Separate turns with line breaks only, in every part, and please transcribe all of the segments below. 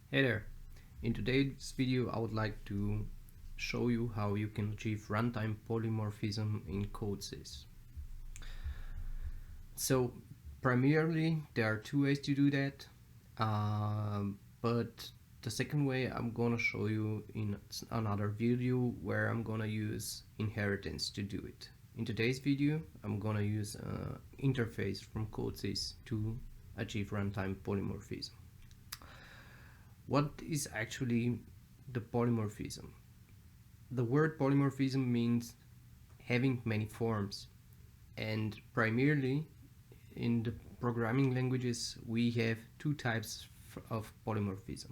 Hey there! In today's video I would like to show you how you can achieve runtime polymorphism in CODESYS. So primarily there are two ways to do that, but the second way I'm gonna show you in another video where I'm gonna use inheritance to do it. In today's video I'm gonna use an interface from CODESYS to achieve runtime polymorphism. What is actually the polymorphism? The word polymorphism means having many forms, and primarily in the programming languages we have two types of polymorphism: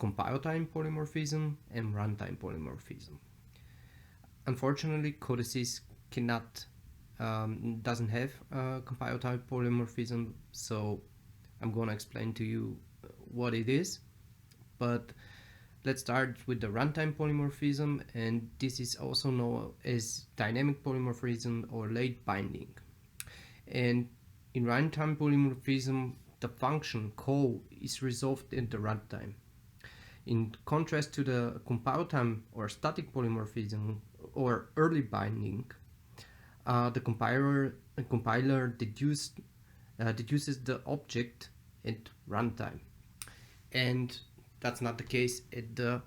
compile-time polymorphism and runtime polymorphism. Unfortunately, CODESYS doesn't have compile-time polymorphism, so I'm gonna explain to you what it is. But let's start with the runtime polymorphism, and this is also known as dynamic polymorphism or late binding. And in runtime polymorphism, the function call is resolved in the runtime. In contrast to the compile time or static polymorphism or early binding, the compiler deduces the object at runtime, and that's not the case at the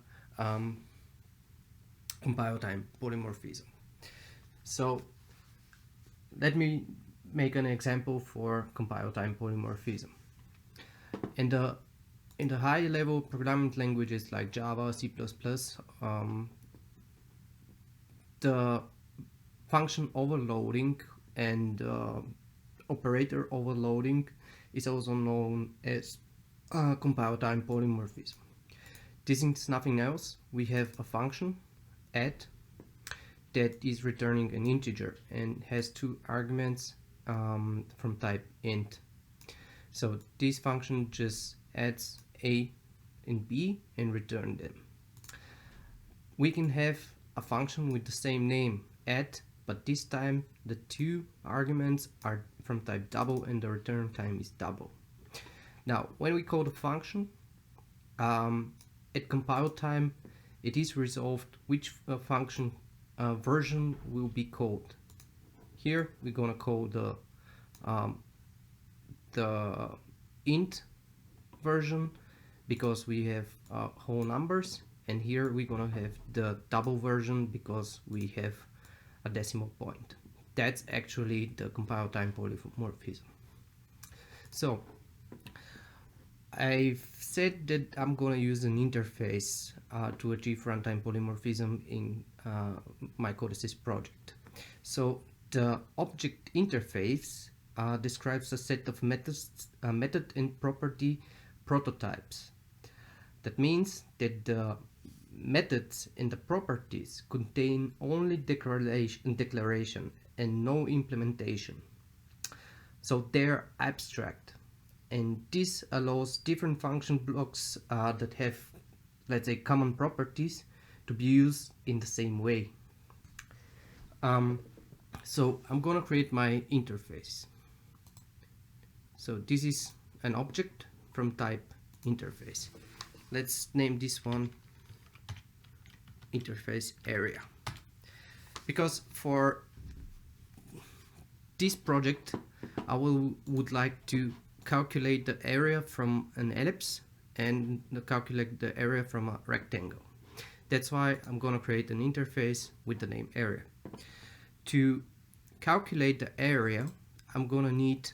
compile time polymorphism. So let me make an example for compile time polymorphism. In the high level programming languages like Java, C++, the function overloading and operator overloading is also known as compile time polymorphism. This is nothing else. We have a function add that is returning an integer and has two arguments from type int. So this function just adds a and b and return them. We can have a function with the same name, add, but this time the two arguments are from type double and the return time is double. Now when we call the function, at compile time it is resolved which function version will be called. Here we're gonna call the int version because we have whole numbers, and here we're gonna have the double version because we have a decimal point. That's actually the compile time polymorphism. So I've said that I'm gonna use an interface to achieve runtime polymorphism in my CODESYS project. So the object interface describes a set of methods, method and property prototypes. That means that the methods and the properties contain only declaration and no implementation. So they're abstract, and this allows different function blocks that have, let's say, common properties to be used in the same way. So I'm gonna create my interface. So this is an object from type interface. Let's name this one interface area, because for this project I would like to calculate the area from an ellipse and calculate the area from a rectangle. That's why I'm gonna create an interface with the name area. To calculate the area, I'm gonna need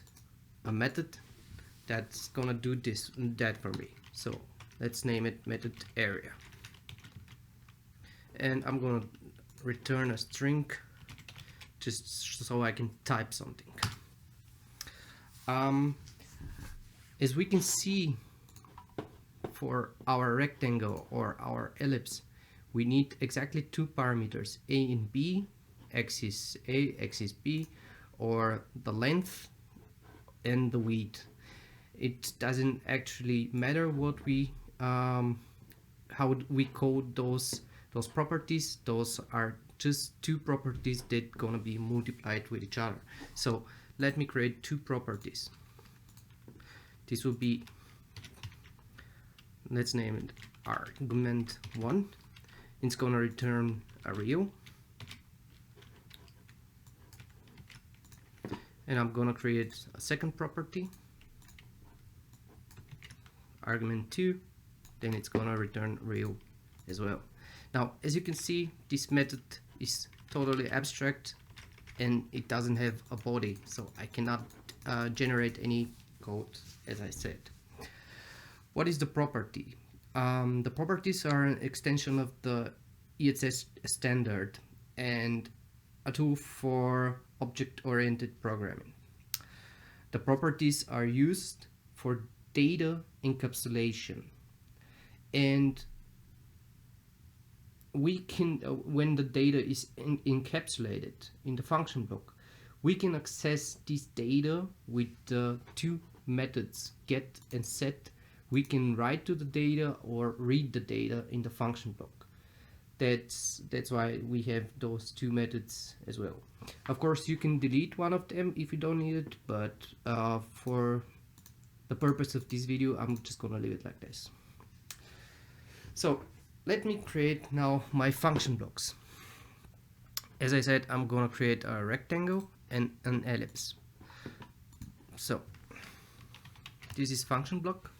a method that's gonna do that for me. So let's name it method area, and I'm gonna return a string just so I can type something. As we can see, for our rectangle or our ellipse, we need exactly two parameters, a and b, axis a, axis b, or the length and the width. It doesn't actually matter what we how we code those properties. Those are just two properties that gonna be multiplied with each other. So let me create two properties. This will be let's name it argument1. It's gonna return a real, and I'm gonna create a second property, argument2, then it's gonna return real as well. Now, as you can see, this method is totally abstract and it doesn't have a body, so I cannot generate any code, as I said. What is the property? The properties are an extension of the ESS standard and a tool for object-oriented programming. The properties are used for data encapsulation, and we can, when the data is encapsulated in the function block, we can access this data with the two methods, get and set. We can write to the data or read the data in the function block. That's why we have those two methods as well. Of course, you can delete one of them if you don't need it, but for the purpose of this video, I'm just gonna leave it like this. So let me create now my function blocks. As I said, I'm gonna create a rectangle and an ellipse. So this is function block,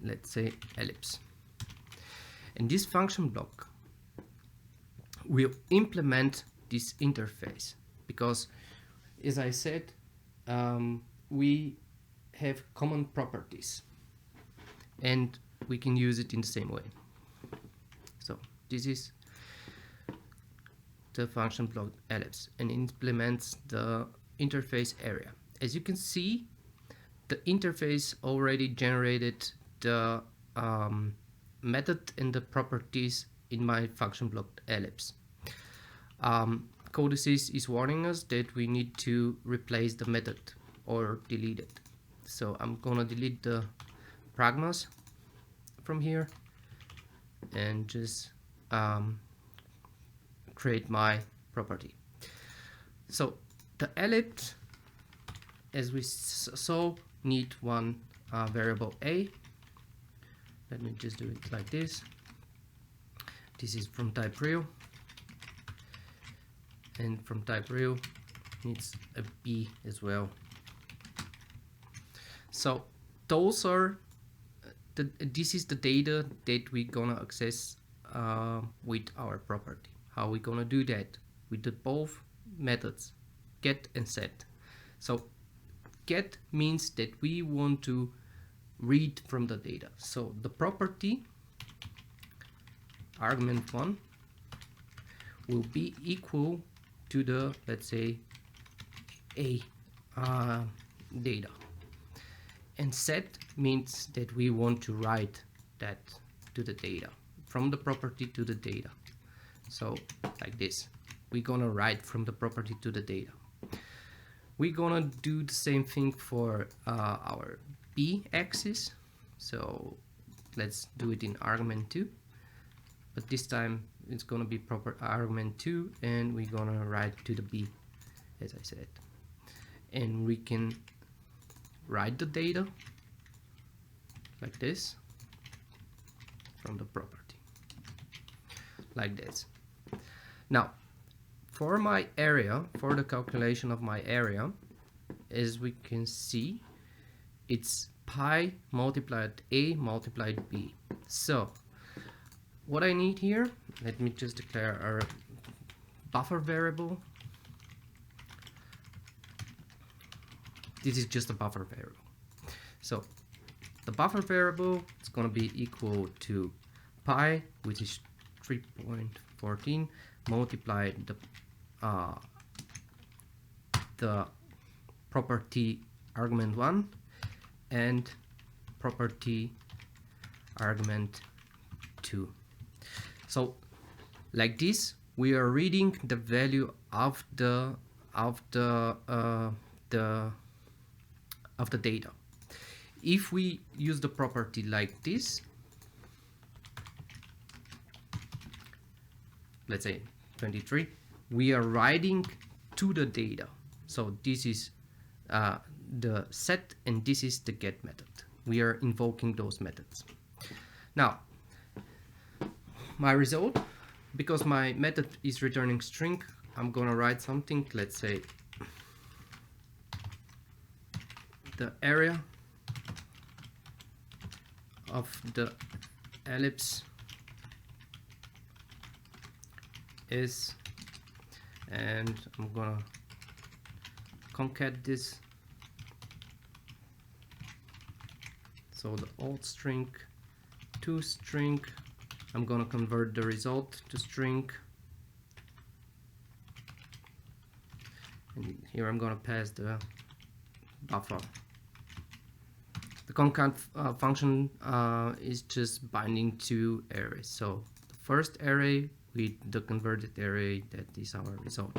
let's say ellipse. And this function block will implement this interface because, as I said, we have common properties and we can use it in the same way. So this is the function block ellipse and implements the interface area. As you can see, the interface already generated the method and the properties in my function block ellipse. CODESYS is warning us that we need to replace the method or delete it. So I'm gonna delete the pragmas from here and just create my property. So the ellipse, as we saw, need one variable a. Let me just do it like this. This is from type real, and from type real needs a b as well. So those are this is the data that we're gonna access with our property. How we gonna do that? With the both methods, get and set. So get means that we want to read from the data. So the property argument1 will be equal to the, let's say, a data. And set means that we want to write that to the data, from the property to the data. So like this, we're gonna write from the property to the data. We're gonna do the same thing for our b axis. So let's do it in argument2, but this time it's gonna be proper argument2, and we're gonna write to the b, as I said. And we can write the data like this from the property, like this. Now, for my area, for the calculation of my area, as we can see, it's pi multiplied a multiplied b. So what I need here, let me just declare our buffer variable. This is just a buffer variable. So the buffer variable is going to be equal to pi, which is 3.14, multiplied the property argument1 and property argument2. So like this, we are reading the value of the data. If we use the property like this, let's say 23, we are writing to the data. So this is the set and this is the get method. we are invoking those methods. Now, my result, because my method is returning string, I'm gonna write something, let's say the area of the ellipse is, and I'm gonna concat this, so the old string to string. I'm gonna convert the result to string, and here I'm gonna pass the buffer. The concat function is just binding two arrays, so the first array with the converted array, that is our result.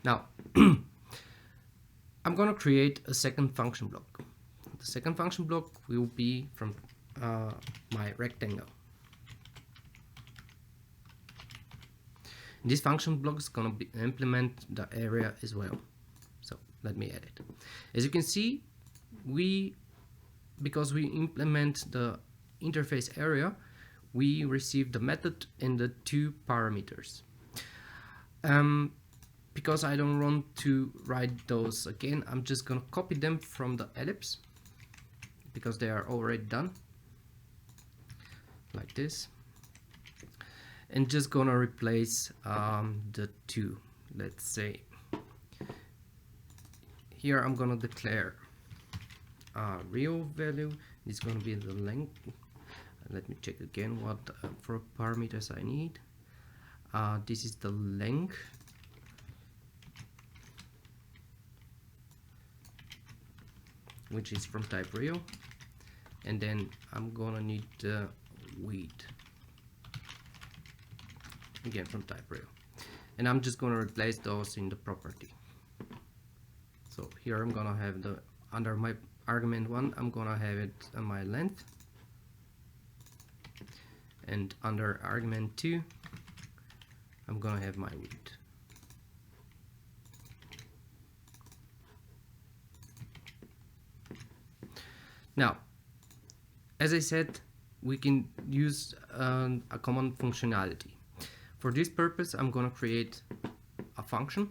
Now I'm gonna create a second function block. The second function block will be from my rectangle. This function block is gonna implement the area as well. So let me add it. As you can see, because we implement the interface area, we receive the method and the two parameters. Because I don't want to write those again, I'm just gonna copy them from the ellipse because they are already done, like this, and just gonna replace the two. Let's say here I'm gonna declare real value. It's gonna be the length. Let me check again what for parameters I need. This is the length, which is from type real, and then I'm gonna need the width, again from type real, and I'm just gonna replace those in the property. So here I'm gonna have the, under my argument 1, I'm gonna have it on my length, and under argument 2 I'm gonna have my width. Now, as I said, we can use a common functionality. For this purpose, I'm gonna create a function.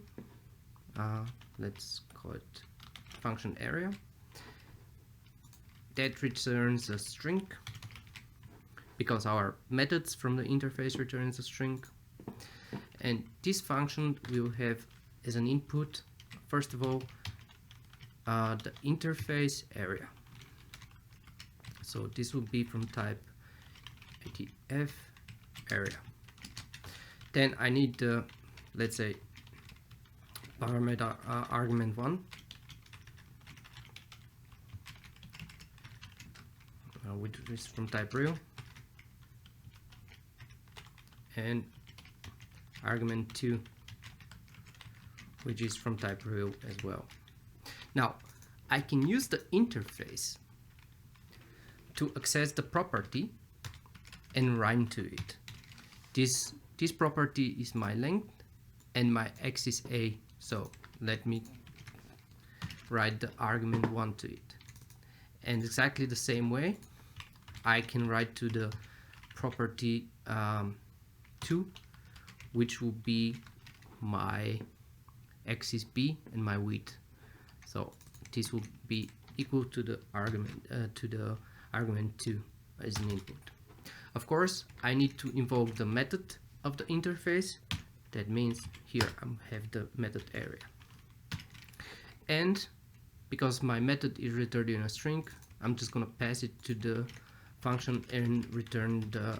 Let's call it function area, that returns a string, because our methods from the interface returns a string. And this function will have as an input, first of all, the interface area. So this will be from type ATF area. Then I need the, let's say, parameter argument 1, which is from type real, and argument 2, which is from type real as well. Now I can use the interface to access the property and write to it. This property is my length and my x is a, so let me write the argument 1 to it. And exactly the same way I can write to the property 2, which will be my x is b and my width. So this will be equal to the argument 2 as an input. Of course, I need to invoke the method of the interface. That means here I have the method area. And because my method is returning a string, I'm just gonna pass it to the function and return the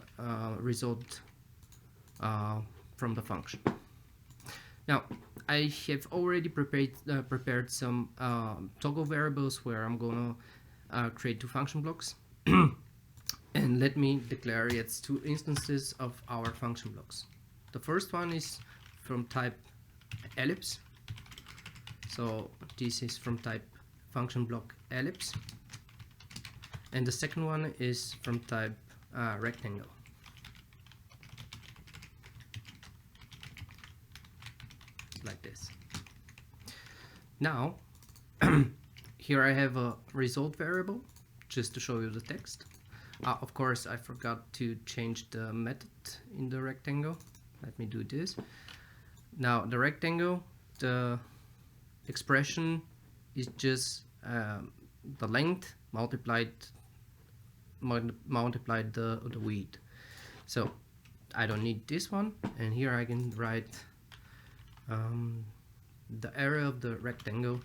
result from the function. Now I have already prepared some toggle variables where I'm gonna create two function blocks. And let me declare yet two instances of our function blocks. The first one is from type ellipse, so this is from type function block ellipse, and the second one is from type rectangle. Like this. Now here I have a result variable just to show you the text. Of course, I forgot to change the method in the rectangle. Let me do this. Now the rectangle, the expression is just the length multiplied the width. So I don't need this one, and here I can write the area of the rectangle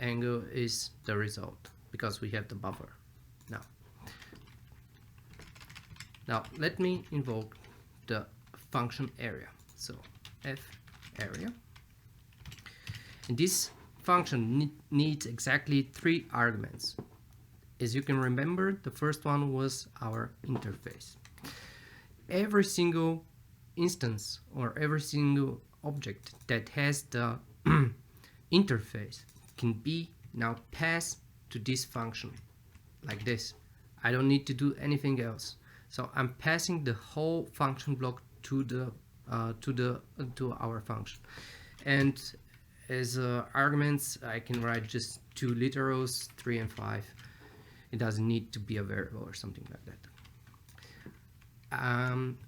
angle is the result, because we have the buffer. Now let me invoke the function area. So f area, and this function needs exactly 3 arguments. As you can remember, the first one was our interface. Every single instance or every single object that has the interface can be now passed to this function like this. I don't need to do anything else. So I'm passing the whole function block to our function, and as arguments I can write just 2 literals, 3 and 5. It doesn't need to be a variable or something like that.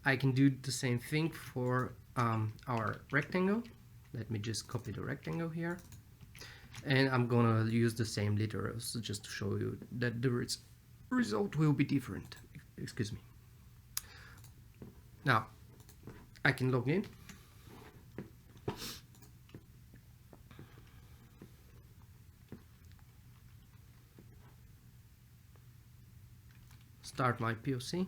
I can do the same thing for our rectangle. Let me just copy the rectangle here, and I'm gonna use the same literals just to show you that the result will be different. Excuse me. Now I can log in. Start my POC,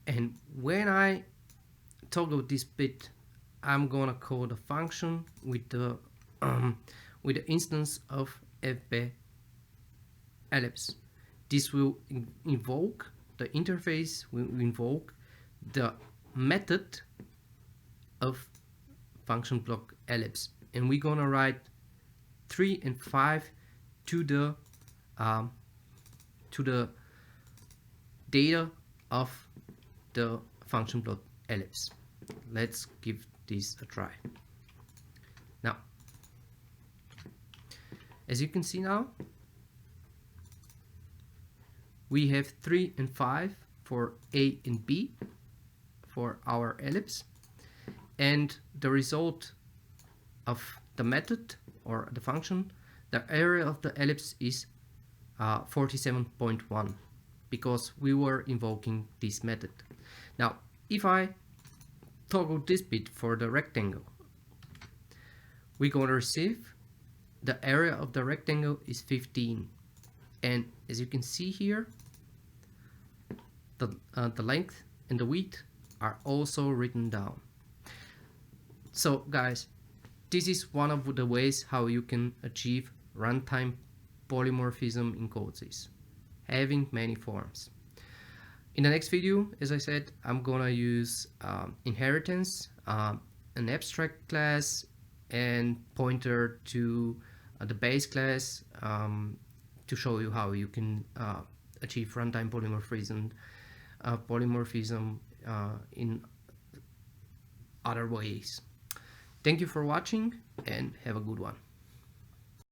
and when I toggle this bit, I'm gonna call the function with the instance of fb ellipse. This will invoke the interface, will invoke the method of function block ellipse, and we're gonna write 3 and 5 to the data of the function block ellipse. Let's give this a try. Now, as you can see now, we have 3 and 5 for A and B for our ellipse, and the result of the method or the function, the area of the ellipse is 47.1, because we were invoking this method. Now if I toggle this bit for the rectangle, we're going to receive the area of the rectangle is 15, and as you can see here, the length and the width are also written down. So guys, this is one of the ways how you can achieve runtime polymorphism in CODESYS, having many forms. In the next video, as I said, I'm gonna use inheritance, an abstract class, and pointer to the base class to show you how you can achieve runtime polymorphism in other ways. Thank you for watching, and have a good one.